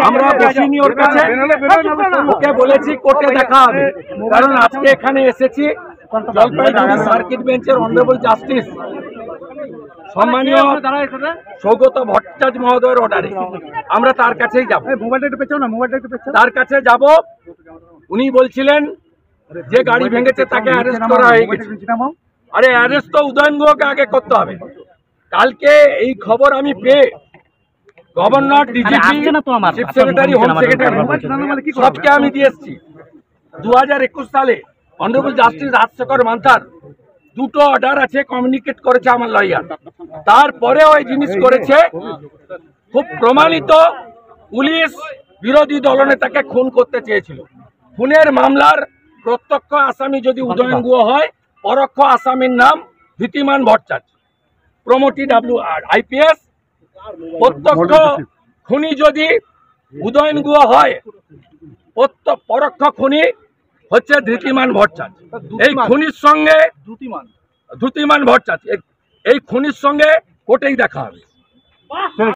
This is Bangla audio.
আমরা বসিনি ওর কাছে, ওকে বলেছি কোর্টে দেখা হবে। কারণ আজকে এখানে এসেছি জলপাইগুড়ি সার্কিট বেঞ্চের অনারেবল জাস্টিস সম্মানীয় সৌগত ভট্টাচার্য মহোদয়ের অর্ডারে আমরা তার কাছেই যাব। তার কাছে যাব। উনি বলছিলেন যে গাড়ি ভেঙেছে তাকে অ্যারেস্ট করা হয়ে গেছে। আরে অ্যারেস্ট তো উদয়ন গুহকে আগে করতে হবে। কালকে এই খবর আমি পেয়ে governor, DGP, chief secretary, home secretary সবকে আমি দিয়ে এসেছি। 2021 সালে অনারেবল জাস্টিস রাজশেখর মান্থার দুটো অর্ডার আছে, কমিউনিকেট করেছে আমার লয়ার। তারপরে ওই জিনিস করেছে, খুব প্রমাণিত। পুলিশ বিরোধী দলনেতাকে খুন করতে চেয়েছিল। খুনের মামলার প্রত্যক্ষ আসামি যদি উদয়ন গুহ হয়, পরোক্ষ আসামির নাম ধৃতিমান ভট্টাচার্য, প্রমোটি IPS। প্রত্যক্ষ খুনি যদি উদয়ন গুহ হয়, পরোক্ষ খুনি হচ্ছে ধৃতিমান ভট্টাচার্য। এই খুনির সঙ্গে ধৃতিমান ভট্টাচার্য এই খুনির সঙ্গে কোর্টেই দেখা হবে।